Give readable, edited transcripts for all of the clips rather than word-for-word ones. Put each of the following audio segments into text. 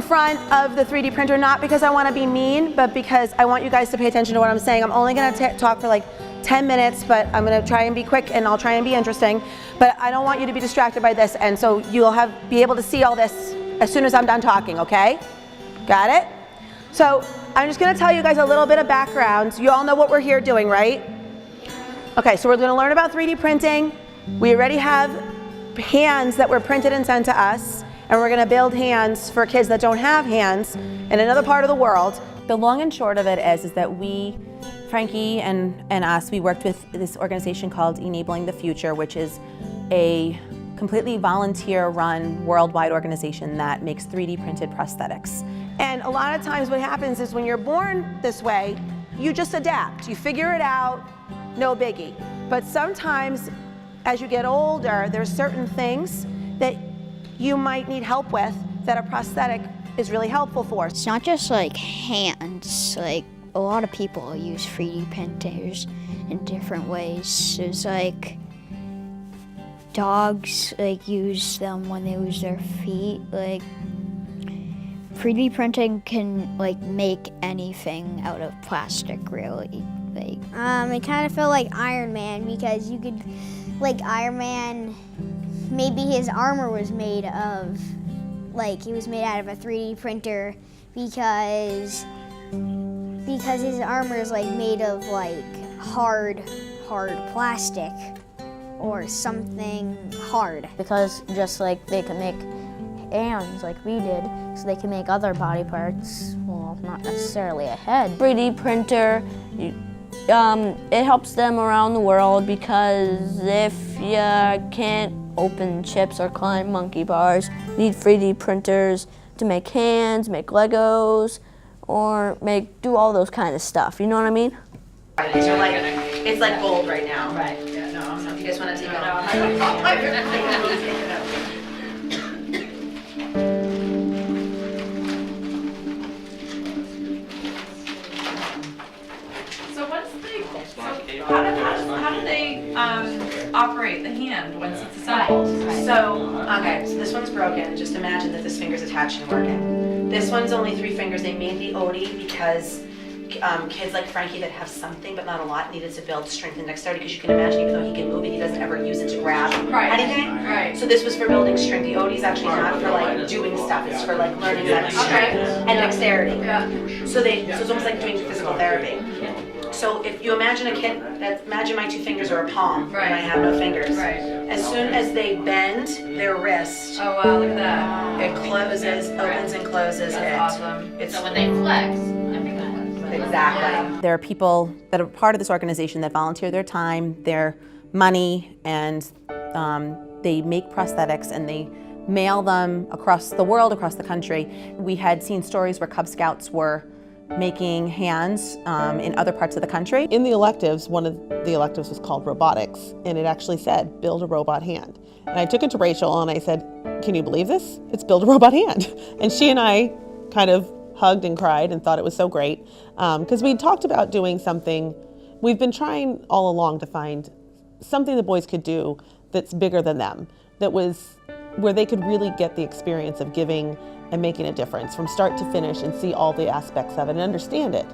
front of the 3D printer, not because I want to be mean, but because I want you guys to pay attention to what I'm saying. I'm only going to talk for like 10 minutes, but I'm going to try and be quick and I'll try and be interesting. But I don't want you to be distracted by this, and so you'll be able to see all this as soon as I'm done talking, okay? Got it? So I'm just going to tell you guys a little bit of background. You all know what we're here doing, right? Okay, so we're going to learn about 3D printing. We already have hands that were printed and sent to us, and we're going to build hands for kids that don't have hands in another part of the world. The long and short of it is that we, Frankie and us, we worked with this organization called Enabling the Future, which is a completely volunteer-run worldwide organization that makes 3D printed prosthetics. And a lot of times what happens is when you're born this way, you just adapt. You figure it out, no biggie. But sometimes as you get older, there's certain things that you might need help with that a prosthetic is really helpful for. It's not just like hands, like a lot of people use 3D printers in different ways. There's like dogs like use them when they lose their feet. Like 3D printing can like make anything out of plastic, really. Like it kind of felt like Iron Man, because you could, like Iron Man, maybe his armor was made of, like he was made out of a 3D printer because his armor is like made of like hard plastic or something hard. Because just like they can make hands like we did, so they can make other body parts, well, not necessarily a head. 3D printer, it helps them around the world, because if you can't open chips or climb monkey bars, you need 3D printers to make hands, make Legos, or do all those kind of stuff, you know what I mean? It's like gold right now. Right. Yeah, no, so if you guys want to take it off. How do they operate the hand once it's assembled? So this one's broken. Just imagine that this finger's attached and working. This one's only 3 fingers. They made the OD because kids like Frankie that have something but not a lot needed to build strength and dexterity, because you can imagine even though he can move it, he doesn't ever use it to grab anything. Right. So this was for building strength. The OD is actually not for like doing stuff. It's for like learning that strength and dexterity. Yeah. So it's almost like doing physical therapy. So if you imagine a kid, imagine my 2 fingers are a palm, and I have no fingers. Right. As soon as they bend their wrist, Oh wow, look at that. it closes, opens and closes. That's awesome. It's So when they flex, everything. exactly. There are people that are part of this organization that volunteer their time, their money, and they make prosthetics and they mail them across the world, across the country. We had seen stories where Cub Scouts were making hands in other parts of the country. In the electives, one of the electives was called robotics, and it actually said, build a robot hand. And I took it to Rachel and I said, can you believe this? It's build a robot hand. And she and I kind of hugged and cried and thought it was so great, because we talked about doing something. We've been trying all along to find something the boys could do that's bigger than them, that was where they could really get the experience of giving and making a difference from start to finish and see all the aspects of it and understand it.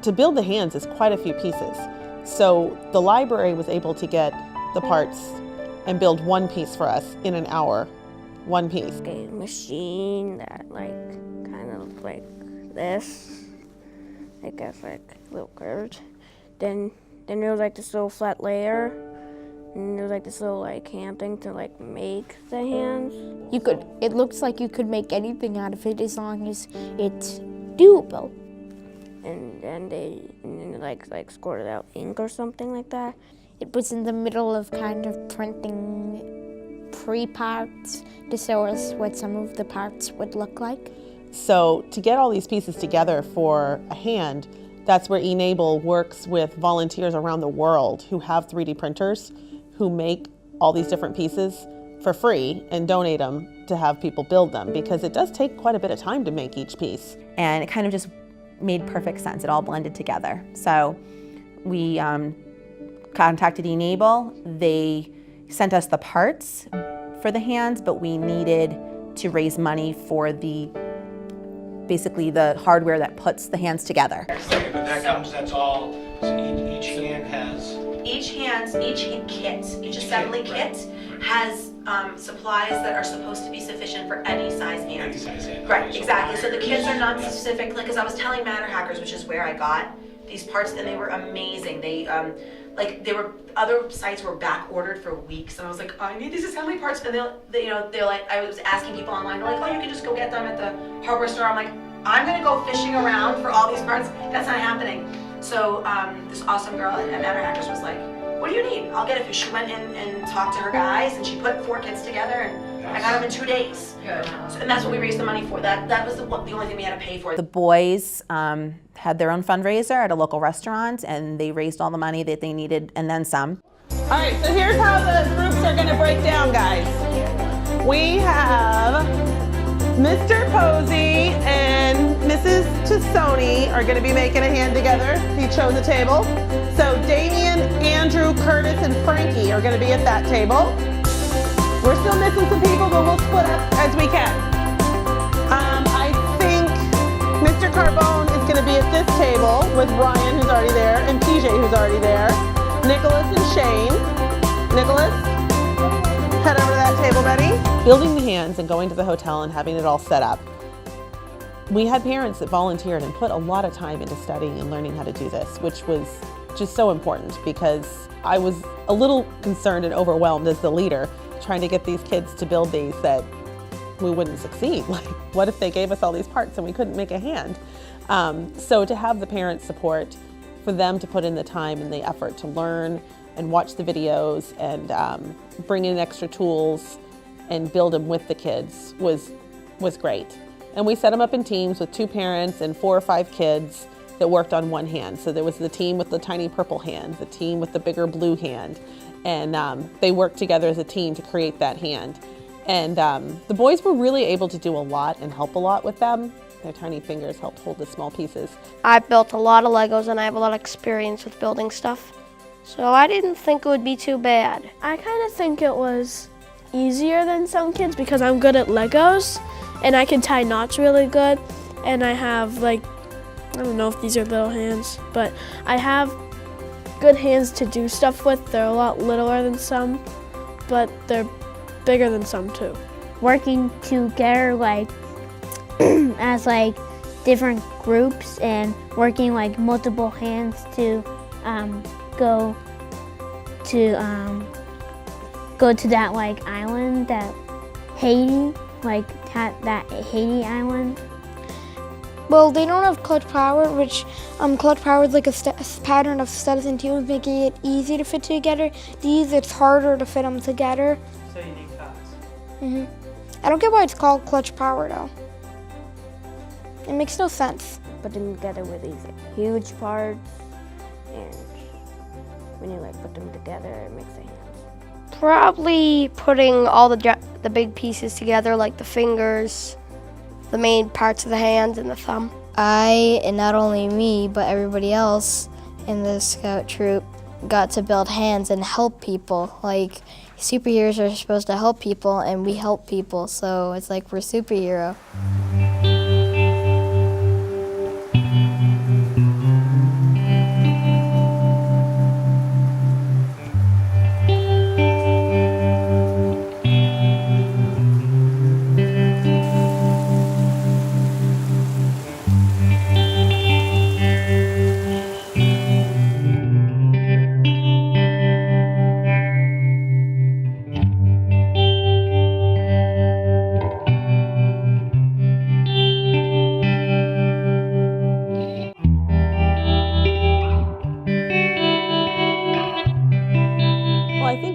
To build the hands is quite a few pieces. So the library was able to get the parts and build one piece for us in an hour, one piece. A machine that like kind of like this, I guess like a little curved. Then there was like this little flat layer, and there was like this little like hand thing to like make the hands. it looks like you could make anything out of it as long as it's doable. And then they like squirted out ink or something like that. It was in the middle of kind of printing pre-parts to show us what some of the parts would look like. So to get all these pieces together for a hand, that's where Enable works with volunteers around the world who have 3D printers, who make all these different pieces for free and donate them to have people build them, because it does take quite a bit of time to make each piece. And it kind of just made perfect sense. It all blended together. So we contacted Enable. They sent us the parts for the hands, but we needed to raise money for the basically the hardware that puts the hands together. Okay, but that's all, so each hand has... Each kit, each assembly kit has supplies that are supposed to be sufficient for any size hand. Any size hand. Right, exactly. So the kits are not specific, like, because I was telling Matter Hackers, which is where I got these parts, and they were amazing. Other sites were back ordered for weeks, and I was like, I need these assembly parts, and they're like, I was asking people online, they're like, oh, you can just go get them at the hardware store. I'm like, I'm gonna go fishing around for all these parts. That's not happening. So this awesome girl at Matter Hackers was like, what do you need? I'll get it. She went in and talked to her guys, and she put 4 kits together, and I got them in 2 days. Good. So, and that's what we raised the money for. That was the only thing we had to pay for. The boys had their own fundraiser at a local restaurant, and they raised all the money that they needed, and then some. All right, so here's how the groups are gonna break down, guys. We have Mr. Posey and Mrs. Tassoni are gonna be making a hand together. He chose a table. So Damien, Andrew, Curtis, and Frankie are gonna be at that table. We're still missing some people, but we'll split up as we can. I think Mr. Carbone is gonna be at this table with Ryan, who's already there, and PJ, who's already there. Nicholas and Shane. Nicholas, head over to that table, buddy. Building the hands and going to the hotel and having it all set up. We had parents that volunteered and put a lot of time into studying and learning how to do this, which was just so important because I was a little concerned and overwhelmed as the leader trying to get these kids to build these that we wouldn't succeed. Like, what if they gave us all these parts and we couldn't make a hand? So to have the parents' support, for them to put in the time and the effort to learn and watch the videos and bring in extra tools and build them with the kids was great. And we set them up in teams with 2 parents and 4 or 5 kids that worked on one hand. So there was the team with the tiny purple hand, the team with the bigger blue hand, and they worked together as a team to create that hand. And the boys were really able to do a lot and help a lot with them. Their tiny fingers helped hold the small pieces. I built a lot of Legos and I have a lot of experience with building stuff. So I didn't think it would be too bad. I kind of think it was easier than some kids because I'm good at Legos and I can tie knots really good. And I have I don't know if these are little hands, but I have good hands to do stuff with. They're a lot littler than some, but they're bigger than some too. Working together as different groups and working multiple hands to go to that island, that Haiti, that Haiti island. Well, they don't have clutch power, which clutch power is like a pattern of studs and tubes, making it easy to fit together. These, it's harder to fit them together. So you need cuts. I don't get why it's called clutch power though. It makes no sense. Put them together with these huge parts, and when you put them together, it makes a hand. Probably putting all the big pieces together, like the fingers, the main parts of the hands, and the thumb. I, and not only me, but everybody else in the scout troop, got to build hands and help people. Superheroes are supposed to help people, and we help people, so it's like we're superhero.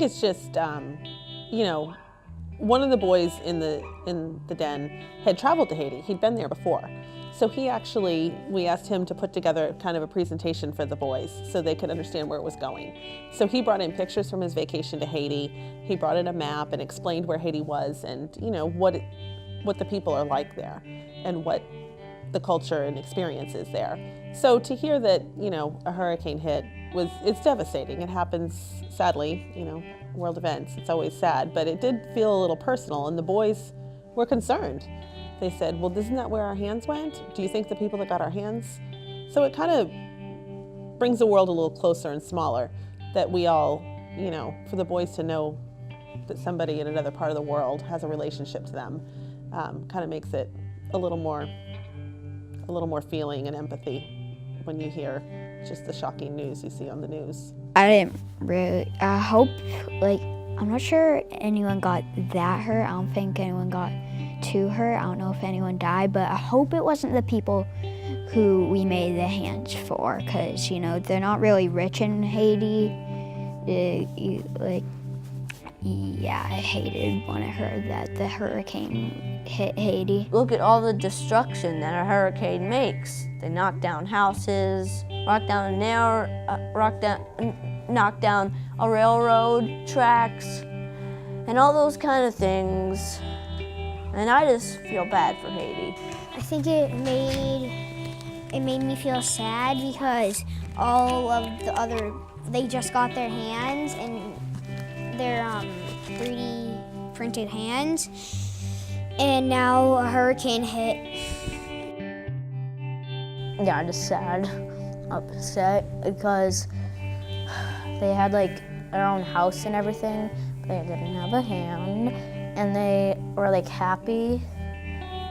It's just, one of the boys in the den had traveled to Haiti. He'd been there before. So we asked him to put together kind of a presentation for the boys so they could understand where it was going. So he brought in pictures from his vacation to Haiti. He brought in a map and explained where Haiti was and, what the people are like there and what the culture and experience is there. So to hear that, a hurricane hit it's devastating. It happens, sadly, world events. It's always sad, but it did feel a little personal, and the boys were concerned they said, well, isn't that where our hands went? Do you think the people that got our hands? So it kind of brings the world a little closer and smaller, that we all, you know, for the boys to know that somebody in another part of the world has a relationship to them, kind of makes it a little more feeling and empathy when you hear just the shocking news you see on the news. I hope, like, I'm not sure anyone got that hurt. I don't think anyone got too hurt. I don't know if anyone died, but I hope it wasn't the people who we made the hands for, because, you know, they're not really rich in Haiti. Yeah, I hated when I heard that the hurricane hit Haiti. Look at all the destruction that a hurricane makes. They knock down houses, knock down a railroad tracks, and all those kind of things. And I just feel bad for Haiti. I think it made me feel sad because all of the other, they just got their hands and their 3D printed hands, and now a hurricane hit. Yeah, I'm just sad, upset, because they had like their own house and everything, but they didn't have a hand, and they were like happy,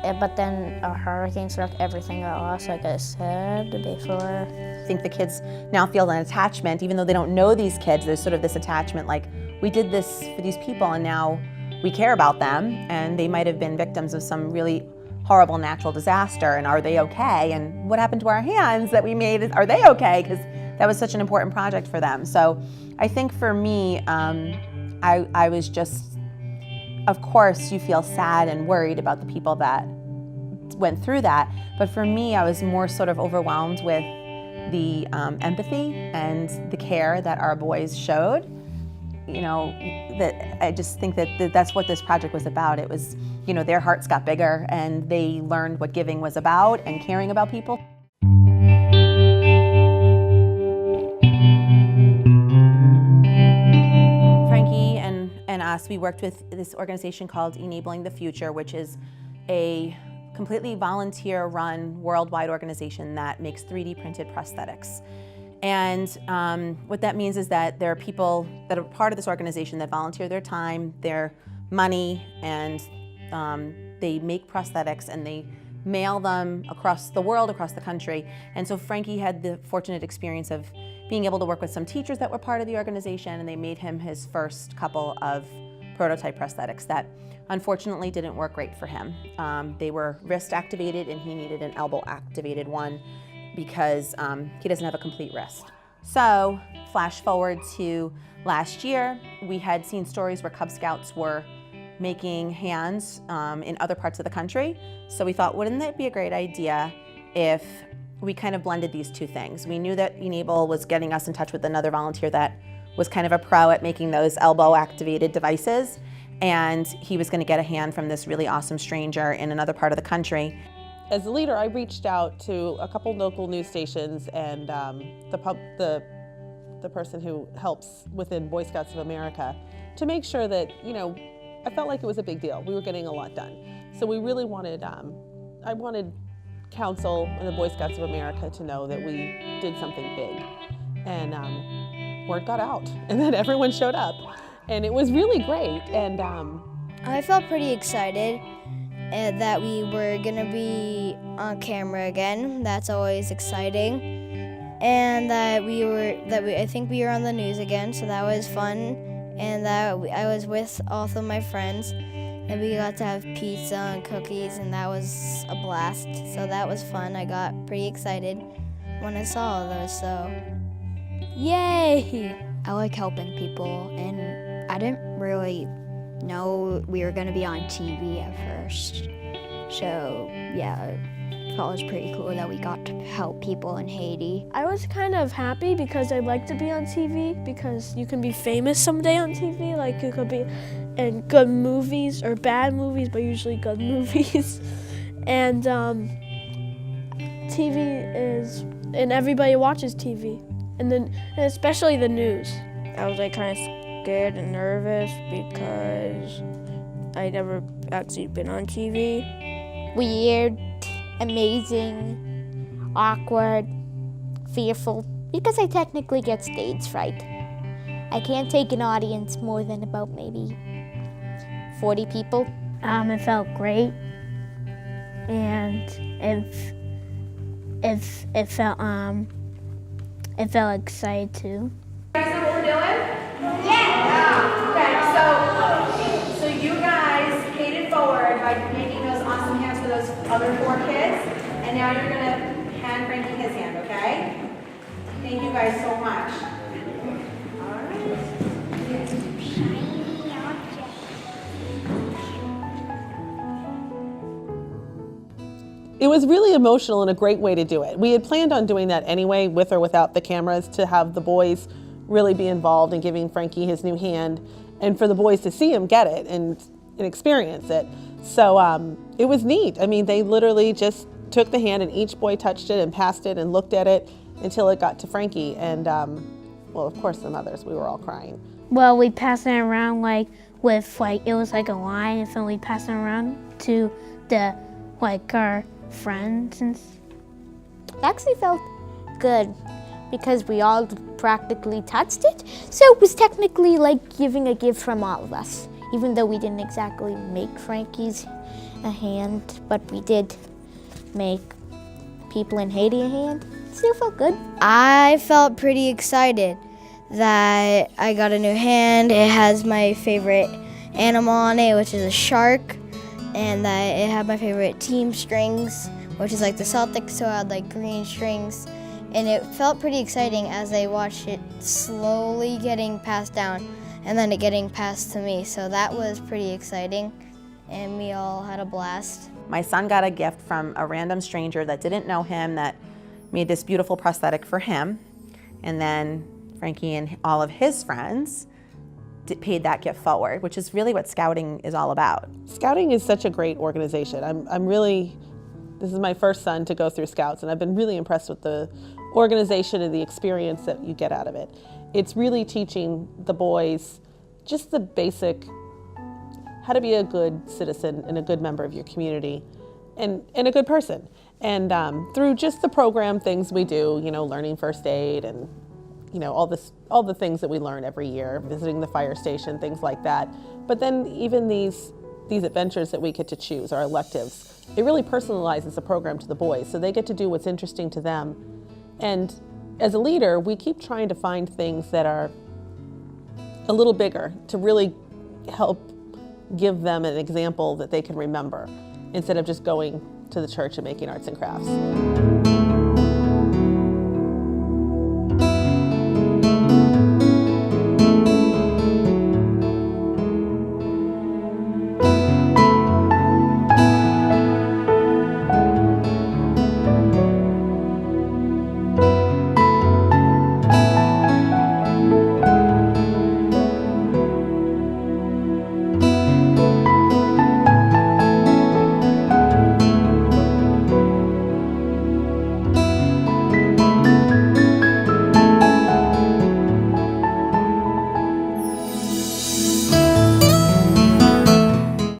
but then a hurricane struck everything else, like I said before. I think the kids now feel an attachment, even though they don't know these kids, there's sort of this attachment like, we did this for these people and now we care about them, and they might have been victims of some really horrible natural disaster, and are they okay? And what happened to our hands that we made, are they okay? Because that was such an important project for them. So I think for me, I was just, of course you feel sad and worried about the people that went through that, but for me I was more sort of overwhelmed with the empathy and the care that our boys showed. You know, that I just think that that's what this project was about. It was, you know, their hearts got bigger and they learned what giving was about and caring about people. Frankie and us, we worked with this organization called Enabling the Future, which is a completely volunteer-run worldwide organization that makes 3D printed prosthetics. And what that means is that there are people that are part of this organization that volunteer their time, their money, and they make prosthetics and they mail them across the world, across the country. And so Frankie had the fortunate experience of being able to work with some teachers that were part of the organization, and they made him his first couple of prototype prosthetics that unfortunately didn't work great for him. They were wrist activated and he needed an elbow activated one, because he doesn't have a complete wrist. So flash forward to last year, we had seen stories where Cub Scouts were making hands in other parts of the country. So we thought, wouldn't it be a great idea if we kind of blended these two things? We knew that Enable was getting us in touch with another volunteer that was kind of a pro at making those elbow activated devices, and he was gonna get a hand from this really awesome stranger in another part of the country. As a leader, I reached out to a couple local news stations and the person who helps within Boy Scouts of America to make sure that, you know, I felt like it was a big deal. We were getting a lot done. So we really wanted, I wanted Council and the Boy Scouts of America to know that we did something big. And word got out, and then everyone showed up. And it was really great. And I felt pretty excited that we were gonna be on camera again. That's always exciting. And that I think we were on the news again, so that was fun. And that I was with all of my friends, and we got to have pizza and cookies, and that was a blast. So that was fun. I got pretty excited when I saw all those, so yay! I like helping people, and I didn't really know we were gonna be on TV at first. So yeah, I thought it was pretty cool that we got to help people in Haiti. I was kind of happy because I'd like to be on TV, because you can be famous someday on TV. Like, you could be in good movies or bad movies, but usually good movies. And TV is, and everybody watches TV, and especially the news. I was like kind of scared and nervous because I never actually been on TV. weird, amazing, awkward, fearful, because I technically get stage fright. I can't take an audience more than about maybe 40 people. It felt great, and it felt excited too. You guys know what we're doing? Yeah. Okay, so you guys paid it forward by making those awesome hands for those other 4 kids, and now you're gonna hand Frankie his hand, okay? Thank you guys so much. All right. It was really emotional and a great way to do it. We had planned on doing that anyway, with or without the cameras, to have the boys really be involved in giving Frankie his new hand, and for the boys to see him get it and experience it. So it was neat. I mean, they literally just took the hand and each boy touched it and passed it and looked at it until it got to Frankie. And well, of course, the mothers, we were all crying. Well, we passed it around it was like a line, and so we passed it around to our friends. And It actually felt good because we all practically touched it, so it was technically like giving a gift from all of us, even though we didn't exactly make Frankie's a hand, but we did make people in Haiti a hand. It still felt good. I felt pretty excited that I got a new hand. It has my favorite animal on it, which is a shark, and that it had my favorite team strings, which is like the Celtics, so I had like green strings. And it felt pretty exciting as I watched it slowly getting passed down and then it getting passed to me. So that was pretty exciting, and we all had a blast. My son got a gift from a random stranger that didn't know him that made this beautiful prosthetic for him. And then Frankie and all of his friends paid that gift forward, which is really what Scouting is all about. Scouting is such a great organization. This is my first son to go through Scouts, and I've been really impressed with the organization and the experience that you get out of it. It's really teaching the boys just the basic, how to be a good citizen and a good member of your community and a good person. And through just the program things we do, learning first aid and all the things that we learn every year, visiting the fire station, things like that. But then even these adventures that we get to choose, our electives, it really personalizes the program to the boys, so they get to do what's interesting to them. And as a leader, we keep trying to find things that are a little bigger to really help give them an example that they can remember, instead of just going to the church and making arts and crafts.